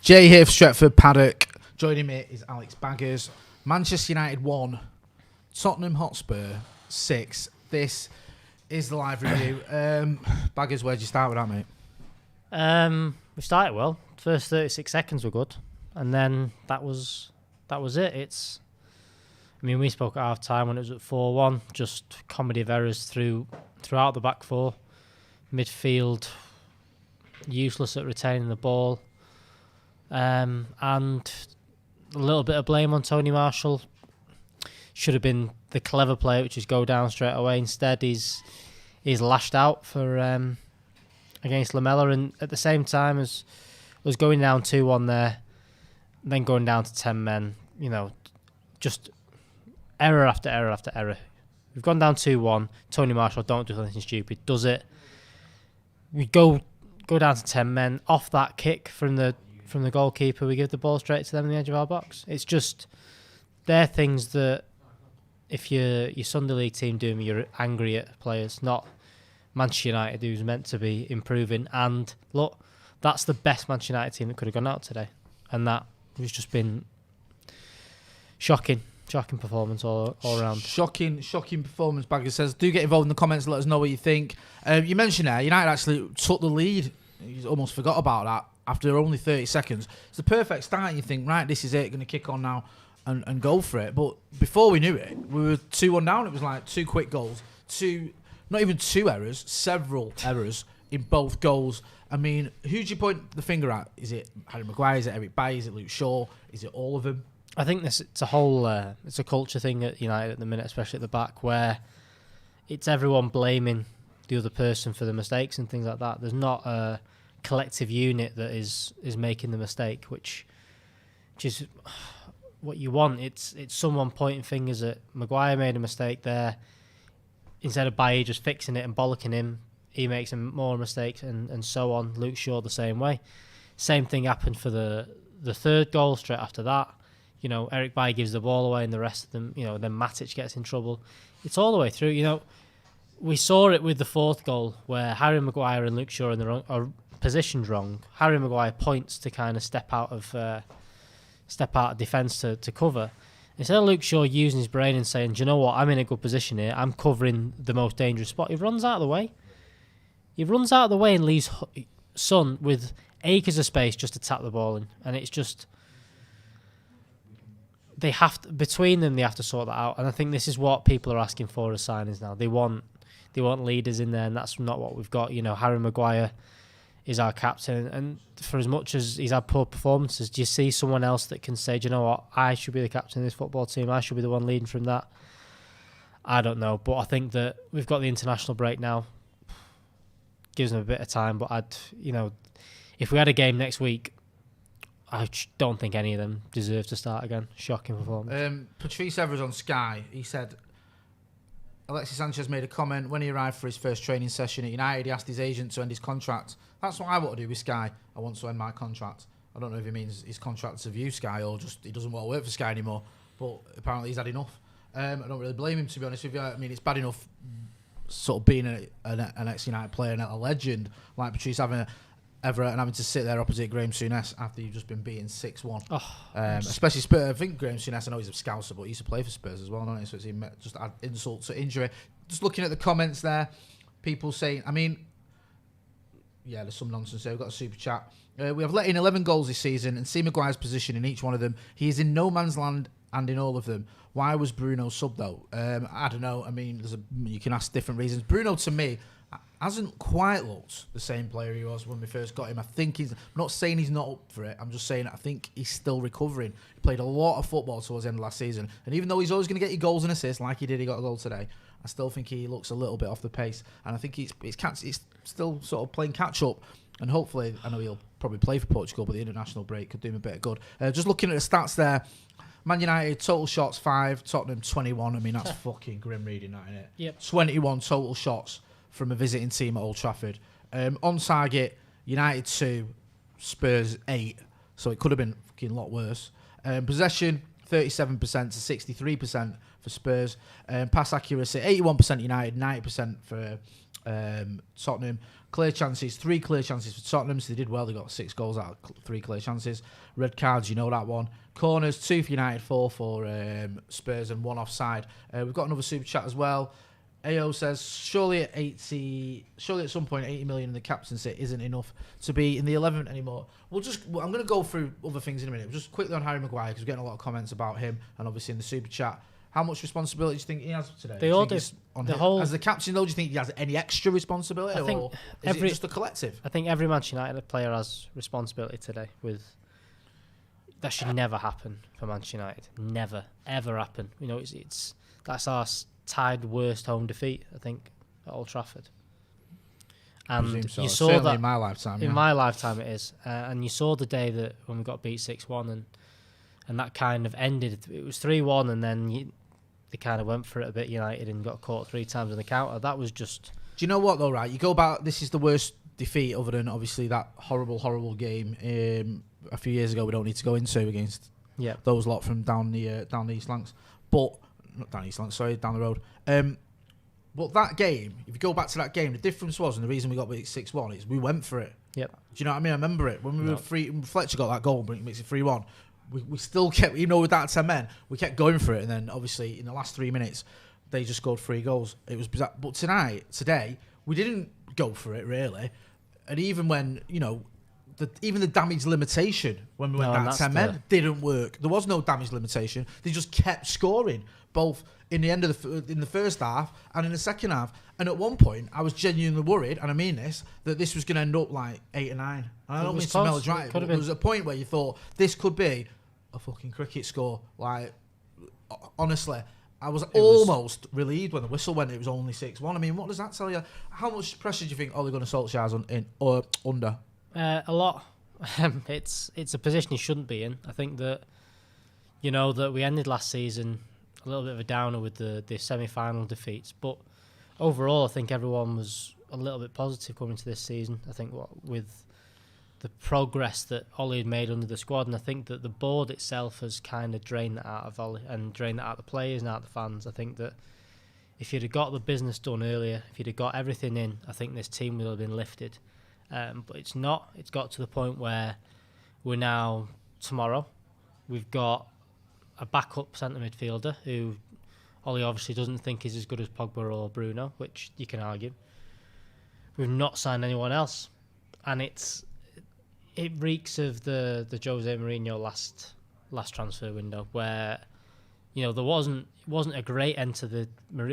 Jay here for Stretford, Paddock. Joining me is Alex Baggers. Manchester United 1, Tottenham Hotspur 6. This is the live review. Baggers, where'd you start with that, mate? We started well. First 36 seconds were good, and then that was it. We spoke at half time when it was at 4-1. Just comedy of errors throughout the back four. Midfield useless at retaining the ball, and a little bit of blame on Tony Marshall. Should have been the clever play, which is go down straight away. Instead, he's lashed out for against Lamella, and at the same time as was going down 2-1 there, then going down to 10 men. Just error after error after error. We've gone down 2-1. Tony Marshall, don't do anything stupid, does it. We go down to 10 men. Off that kick from the goalkeeper, we give the ball straight to them on the edge of our box. It's just, they're things that if your Sunday League team do them, you're angry at players, not Manchester United, who's meant to be improving. And look, that's the best Manchester United team that could have gone out today. And that has just been shocking performance all around. Shocking Performance. Bagger says, do get involved in the comments, let us know what you think. You mentioned there, United actually took the lead. You almost forgot about that after only 30 seconds. It's the perfect start. You think, right, this is it, going to kick on now and go for it. But before we knew it, we were 2-1 down. It was like two quick goals, not even two errors, several errors in both goals. I mean, who do you point the finger at? Is it Harry Maguire? Is it Eric Bailly? Is it Luke Shaw? Is it all of them? I think it's a whole it's a culture thing at United at the minute, especially at the back, where it's everyone blaming the other person for the mistakes and things like that. There's not a collective unit that is making the mistake, which is what you want. It's someone pointing fingers at Maguire made a mistake there. Instead of Bailly just fixing it and bollocking him, he makes more mistakes and so on. Luke Shaw the same way. Same thing happened for the third goal straight after that. Eric Bailly gives the ball away and the rest of them, then Matic gets in trouble. It's all the way through. We saw it with the fourth goal where Harry Maguire and Luke Shaw are positioned wrong. Harry Maguire points to kind of step out of defence to cover. Instead of Luke Shaw using his brain and saying, do you know what, I'm in a good position here, I'm covering the most dangerous spot, he runs out of the way. He runs out of the way and leaves Son with acres of space just to tap the ball in. And it's just, between them, they have to sort that out. And I think this is what people are asking for as signings now. They want leaders in there, and that's not what we've got. Harry Maguire is our captain, and for as much as he's had poor performances, do you see someone else that can say, do you know what, I should be the captain of this football team, I should be the one leading from that? I don't know, but I think that we've got the international break now. Gives them a bit of time, but if we had a game next week, I don't think any of them deserve to start again. Shocking performance. Patrice Evers on Sky, he said, Alexis Sanchez made a comment when he arrived for his first training session at United. He asked his agent to end his contract. That's what I want to do with Sky. I want to end my contract. I don't know if he means his contract to view Sky or just he doesn't want to work for Sky anymore. But apparently he's had enough. I don't really blame him, to be honest with you. I mean, it's bad enough sort of being an ex-United player and a legend like Patrice Evra and having to sit there opposite Graham Souness after you've just been beaten 6-1. Especially Spurs. I think Graham Souness, I know he's a Scouser, but he used to play for Spurs as well, don't he? So it's just add insult to injury. Just looking at the comments there, people saying, there's some nonsense there. We've got a super chat. We have let in 11 goals this season and see Maguire's position in each one of them. He is in no man's land and in all of them. Why was Bruno sub though? I don't know. You can ask different reasons. Bruno, to me, hasn't quite looked the same player he was when we first got him. I'm not saying he's not up for it. I'm just saying I think he's still recovering. He played a lot of football towards the end of last season. And even though he's always going to get you goals and assists, like he got a goal today, I still think he looks a little bit off the pace. And I think he's still sort of playing catch-up. And hopefully, I know he'll probably play for Portugal, but the international break could do him a bit of good. Just looking at the stats there, Man United, total shots 5, Tottenham 21. That's fucking grim reading, that, isn't it? Yep. 21 total shots from a visiting team at Old Trafford. On target, United 2, Spurs 8. So it could have been fucking a lot worse. Possession, 37% to 63% for Spurs. Pass accuracy, 81% United, 90% for Tottenham. Clear chances, 3 clear chances for Tottenham, so they did well. They got 6 goals out of 3 clear chances. Red cards, you know that one. Corners, 2 for United, 4 for Spurs, and 1 offside. We've got another super chat as well. AO says, surely at some point 80 million in the captaincy isn't enough to be in the 11 anymore. I'm going to go through other things in a minute. Just quickly on Harry Maguire, because we're getting a lot of comments about him, and obviously in the super chat. How much responsibility do you think he has today? They all do. As the captain, though, do you think he has any extra responsibility, or is it just a collective? I think every Manchester United player has responsibility today. That should never happen for Manchester United. Never, ever happen. You know, that's our tied worst home defeat, I think, at Old Trafford. And so. You saw certainly that in my lifetime. In my lifetime, it is. And you saw the day that when we got beat 6-1, and that kind of ended. It was 3-1, and then they kind of went for it a bit, United, and got caught 3 times on the counter. That was just... Do you know what, though, right? You go back, this is the worst defeat other than, obviously, that horrible, horrible game a few years ago we don't need to go into against those lot from down the East Lancs. But, not down East Lancs, sorry, down the road. But that game, if you go back to that game, the difference was, and the reason we got beat 6-1 is we went for it. Yep. Do you know what I mean? I remember it. When we were Fletcher got that goal, but it makes it 3-1. We still kept, even though with that 10 men, we kept going for it. And then, obviously, in the last 3 minutes, they just scored 3 goals. It was bizarre. But today, we didn't go for it, really. And even when, you know, even the damage limitation, when we went down 10 men, didn't work. There was no damage limitation. They just kept scoring, both in the end of in the first half and in the second half. And at one point, I was genuinely worried, and I mean this, that this was going to end up like 8 or 9. And I don't mean to melodramatic, but there was a point where you thought, this could be a fucking cricket score. Like, honestly, I was almost relieved when the whistle went. It was only 6-1. I mean, what does that tell you? How much pressure do you think Ole Gunnar Solskjaer's under? A lot. It's a position he shouldn't be in. I think that, you know, that we ended last season a little bit of a downer with the semi-final defeats, but overall I think everyone was a little bit positive coming to this season. I think with the progress that Ole had made under the squad, and I think that the board itself has kind of drained that out of Ole and drained that out of the players and out of the fans. I think that if you'd have got the business done earlier, if you'd have got everything in, I think this team would have been lifted. But it's not. It's got to the point where we're now, tomorrow, we've got a backup centre midfielder who Ole obviously doesn't think is as good as Pogba or Bruno, which you can argue. We've not signed anyone else. And it reeks of the Jose Mourinho last transfer window, where, you know, there wasn't a great end to the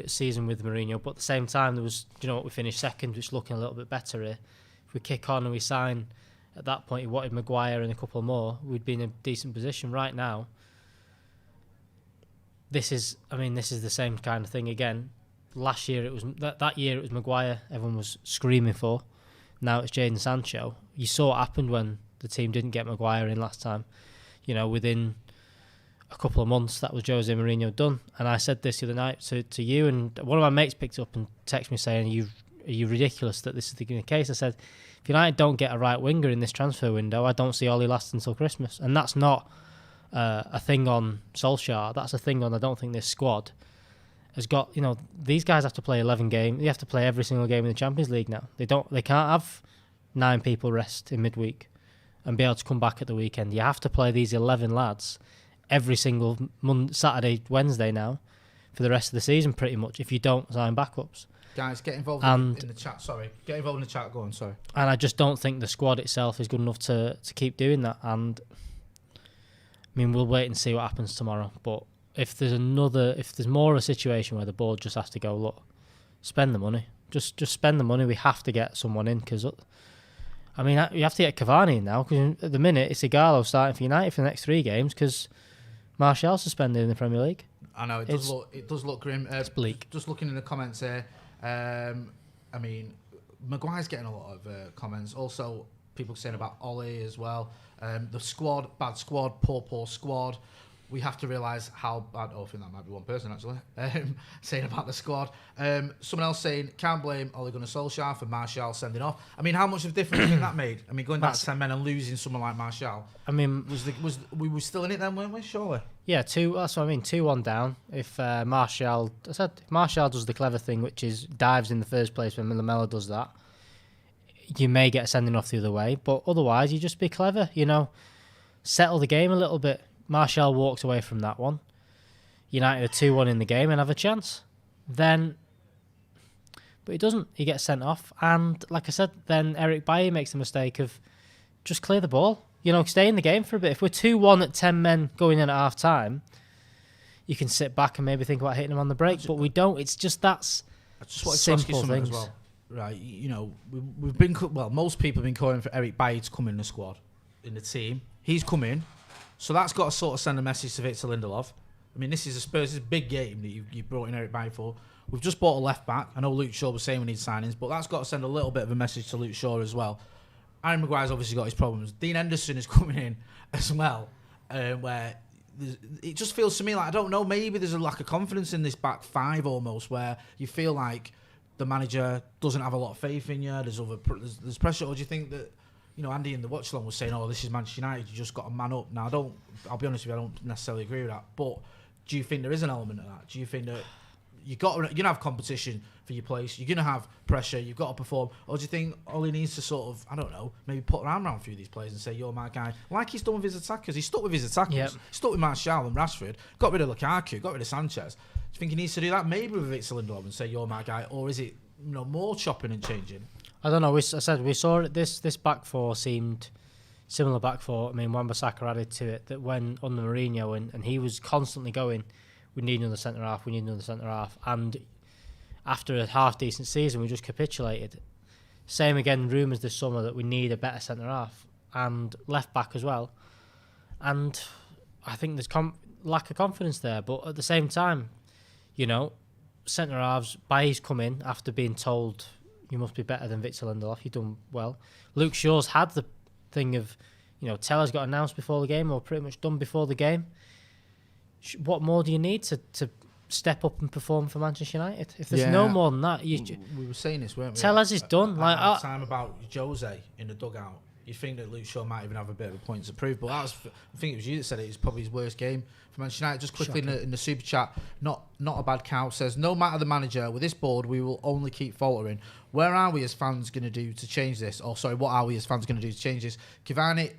season with Mourinho, but at the same time there was, you know what, we finished second, which is looking a little bit better here. If we kick on and we sign, at that point he wanted Maguire and a couple more, we'd be in a decent position. Right now, this is the same kind of thing again. Last year it was that year it was Maguire everyone was screaming for. Now it's Jadon Sancho. You saw what happened when the team didn't get Maguire in last time. You know, within a couple of months, that was Jose Mourinho done. And I said this the other night to you, and one of my mates picked up and texted me saying, are you ridiculous that this is the case? I said, if United don't get a right winger in this transfer window, I don't see Ole lasting until Christmas. And that's not a thing on Solskjaer. That's a thing on, I don't think this squad has got, you know, these guys have to play 11 games. They have to play every single game in the Champions League now. They can't have 9 people rest in midweek and be able to come back at the weekend. You have to play these 11 lads every single Saturday, Wednesday now for the rest of the season, pretty much, if you don't sign backups. Guys, get involved in the chat. Sorry. Get involved in the chat. Go on, sorry. And I just don't think the squad itself is good enough to keep doing that. And, I mean, we'll wait and see what happens tomorrow. But if there's more of a situation where the board just has to go, look, spend the money. Just spend the money. We have to get someone in because, I mean, you have to get Cavani in now because at the minute it's Igalo starting for United for the next 3 games because Martial's suspended in the Premier League. I know, it does look grim. It's bleak. Just looking in the comments here, I mean, Maguire's getting a lot of comments. Also, people saying about Ole as well. The squad, bad squad, poor squad. we have to realise how bad. Oh, I think that might be one person actually saying about the squad. Someone else saying can't blame Ole Gunnar Solskjaer for Martial sending off. I mean, how much of a difference do you think that made? I mean, going back to 10 men and losing someone like Martial. I mean, we were still in it then, weren't we? Surely. Yeah, that's what I mean. 2-1 down. If Martial does the clever thing, which is dives in the first place when Lamela does that, you may get a sending off the other way. But otherwise, you just be clever. Settle the game a little bit. Martial walks away from that one. United are 2-1 in the game and have a chance. But he doesn't. He gets sent off. And like I said, then Eric Bailly makes the mistake of just clear the ball. Stay in the game for a bit. If we're 2-1 at 10 men going in at half time, you can sit back and maybe think about hitting them on the break. But we don't. It's just that's I just wanted to ask you something as well. Right, we've been most people have been calling for Eric Bailly to come in the squad, in the team. He's come in. So that's got to sort of send a message to Victor Lindelof. I mean, this is a Spurs, this is a big game that you brought in Eric Bailly for. We've just bought a left back. I know Luke Shaw was saying we need signings, but that's got to send a little bit of a message to Luke Shaw as well. Aaron Maguire's obviously got his problems. Dean Henderson is coming in as well, where it just feels to me like, I don't know, maybe there's a lack of confidence in this back five almost, where you feel like the manager doesn't have a lot of faith in you. There's pressure. Or do you think that, Andy in the watch along was saying, "Oh, this is Manchester United. You just got to man up." Now, I'll be honest with you, I don't necessarily agree with that. But do you think there is an element of that? Do you think that you're gonna have competition for your place? You're gonna have pressure. You've got to perform. Or do you think Ollie needs to sort of, I don't know, maybe put an arm around a few of these players and say, "You're my guy," like he's done with his attackers. He's stuck with his attackers. Yep. He's stuck with Martial and Rashford. Got rid of Lukaku. Got rid of Sanchez. Do you think he needs to do that maybe with Victor Lindelof and say, "You're my guy," or is it more chopping and changing? I don't know. We saw it. This back four seemed similar back four. I mean, Wan-Bissaka added to it that when under Mourinho and he was constantly going, "We need another centre half. We need another centre half." And after a half decent season, we just capitulated. Same again. Rumours this summer that we need a better centre half and left back as well. And I think there's lack of confidence there. But at the same time, centre halves, Bailly's come in after being told, "You must be better than Victor Lindelof. You've done well." Luke Shaw's had the thing of, Teller's got announced before the game or pretty much done before the game. What more do you need to step up and perform for Manchester United? If there's no more than that, we were saying this, weren't we? Tellers is done. Time about Jose in the dugout. You think that Luke Shaw might even have a bit of a point to prove, but I think it was you that said it was probably his worst game for Manchester United. Just quickly in the super chat, not a bad cow says, "No matter the manager, with this board, we will only keep faltering. Where are we as fans going to do to change this?" Or sorry, what are we as fans going to do to change this? Cavani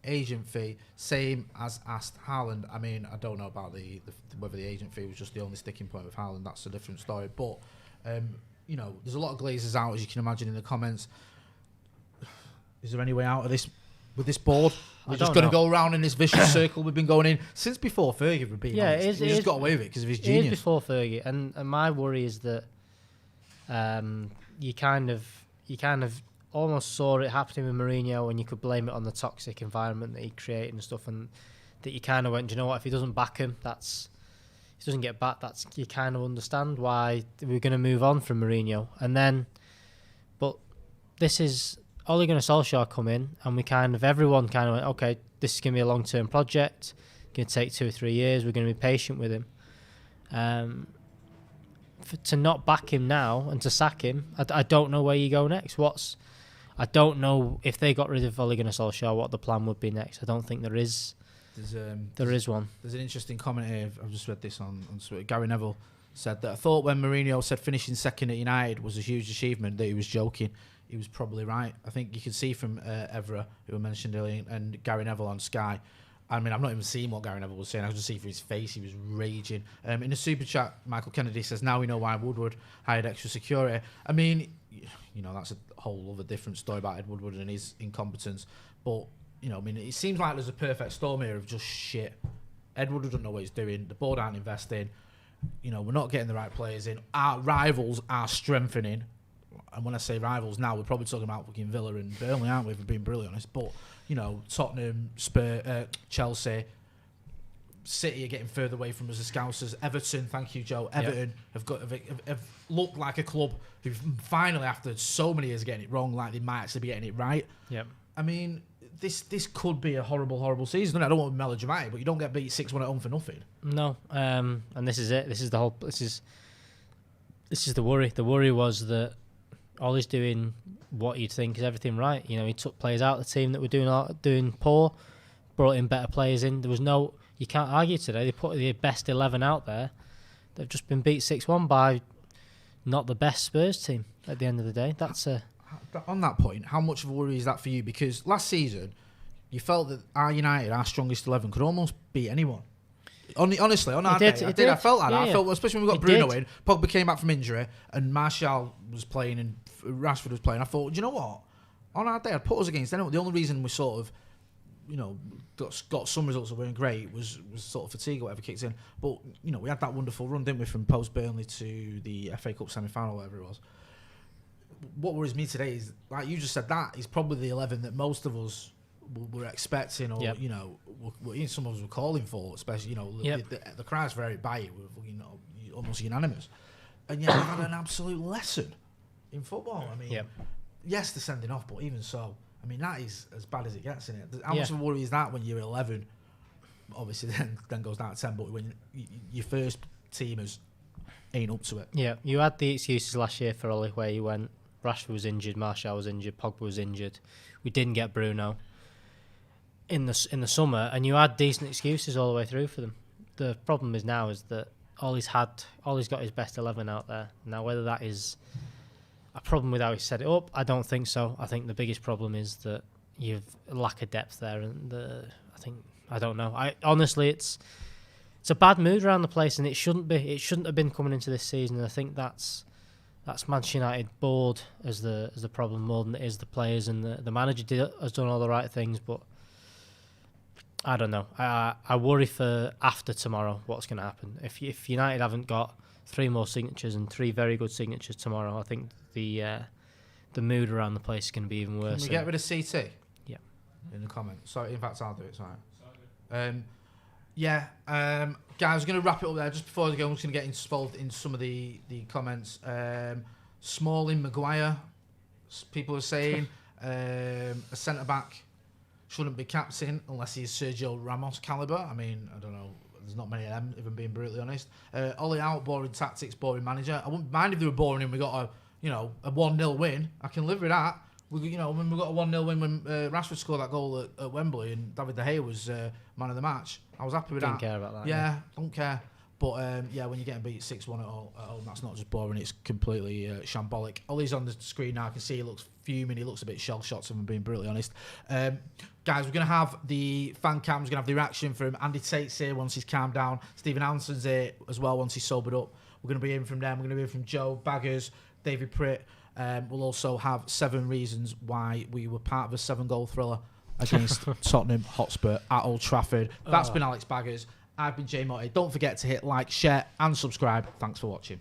agent fee, same as asked Haaland. I mean, I don't know about whether the agent fee was just the only sticking point with Haaland. That's a different story. But there's a lot of glazers out, as you can imagine in the comments. Is there any way out of this with this board? We're just going to go around in this vicious circle we've been going in since before Fergie. We've been honest. He just got away with it because of his genius. It is before Fergie, and my worry is that you kind of almost saw it happening with Mourinho, and you could blame it on the toxic environment that he created and stuff, and that you kind of went, "Do you know what? If he doesn't back him, he doesn't get back. That's you kind of understand why we're going to move on from Mourinho." And then, but this is Ole Gunnar Solskjaer come in, and everyone kind of went, "Okay, this is going to be a long-term project. It's going to take 2 or 3 years. We're going to be patient with him." To not back him now and to sack him, I don't know where you go next. I don't know if they got rid of Ole Gunnar Solskjaer, what the plan would be next. I don't think there is. There is one. There's an interesting comment here. I've just read this on Twitter. Gary Neville said that, "I thought when Mourinho said finishing second at United was a huge achievement, that he was joking." He was probably right. I think you could see from Evra, who I mentioned earlier, and Gary Neville on Sky. I mean, I've not even seen what Gary Neville was saying. I could just see from his face, he was raging. In the super chat, Michael Kennedy says, "Now we know why Woodward hired extra security." I mean, that's a whole other different story about Ed Woodward and his incompetence. But, I mean, it seems like there's a perfect storm here of just shit. Ed Woodward doesn't know what he's doing. The board aren't investing. We're not getting the right players in. Our rivals are strengthening. And when I say rivals now, we're probably talking about fucking Villa and Burnley, aren't we? If we're being brutally honest. But, Tottenham, Spurs, Chelsea, City are getting further away from us as Scousers. Everton, thank you, Joe. Everton have looked like a club who finally, after so many years getting it wrong, like they might actually be getting it right. Yep. I mean, this could be a horrible season. I don't want to be melodramatic, but you don't get beat 6-1 at home for nothing. No, and this is it. This is the whole. This is the worry. The worry was that Ollie's doing what you'd think is everything right. You know, he took players out of the team that were doing poor, brought in better players in. There was no. You can't argue today. They put the best 11 out there. They've just been beat 6-1 by not the best Spurs team at the end of the day. That's a... On that point, how much of a worry is that for you? Because last season, you felt that our United, our strongest 11, could almost beat anyone. Honestly, on our day, I felt like that. I felt, especially when we got Bruno in, Pogba came back from injury, and Martial was playing and Rashford was playing. I thought, do you know what? On our day, I'd put us against anyone. The only reason we sort of, got some results that weren't great was sort of fatigue or whatever kicked in. But, we had that wonderful run, didn't we, from post-Burnley to the FA Cup semi-final, whatever it was. What worries me today is, like you just said, that is probably the 11 that most of us were expecting, or some of us were calling for. Especially, the crowd's very by it. We're almost unanimous, and yet we had an absolute lesson in football. I mean, yes, they're sending off, but even so, I mean that is as bad as it gets, isn't it? How much of a worry is that when you're 11? Obviously, then goes down to 10. But when your first teamers ain't up to it. Yeah, you had the excuses last year for Ollie, where you went. Rashford was injured, Martial was injured, Pogba was injured. We didn't get Bruno in the summer, and you had decent excuses all the way through for them. The problem is now is that Ollie's got his best 11 out there. Now, whether that is a problem with how he set it up, I don't think so. I think the biggest problem is that you've a lack of depth there, and I don't know. Honestly, it's a bad mood around the place, and it shouldn't be. It shouldn't have been coming into this season. And I think that's Manchester United board as the problem more than it is the players, and the manager has done all the right things, but I don't know. I worry for after tomorrow what's going to happen. If United haven't got 3 more signatures and 3 very good signatures tomorrow, I think the mood around the place is going to be even worse. Can we get rid of CT? Yeah. In the comments. Sorry, in fact, I'll do it. Sorry. Guys, we're going to wrap it up there. Just before we go, I'm just going to get involved in some of the comments. Smalling, Maguire, people are saying a centre-back shouldn't be captain unless he's Sergio Ramos calibre. I mean, I don't know. There's not many of them, if I'm being brutally honest. Ollie out, boring tactics, boring manager. I wouldn't mind if they were boring and we got a 1-0 win. I can live with that. When we got a 1-0 win when Rashford scored that goal at Wembley and David De Gea was man of the match, I was happy with that. Didn't care about that. Yeah, don't care. But when you're getting beat 6-1 at home, that's not just boring, it's completely shambolic. Ollie's on the screen now, I can see he looks fuming, he looks a bit shell-shocked, if I'm being brutally honest. Guys, we're going to have the fan cams, we're going to have the reaction from Andy Tate's here once he's calmed down. Stephen Anson's here as well once he's sobered up. We're going to be in from them, we're going to be in from Joe, Baggers, David Pritt. We'll also have 7 reasons why we were part of a 7-goal thriller against Tottenham Hotspur at Old Trafford. That's been Alex Baggers. I've been Jay Motty. Don't forget to hit like, share and subscribe. Thanks for watching.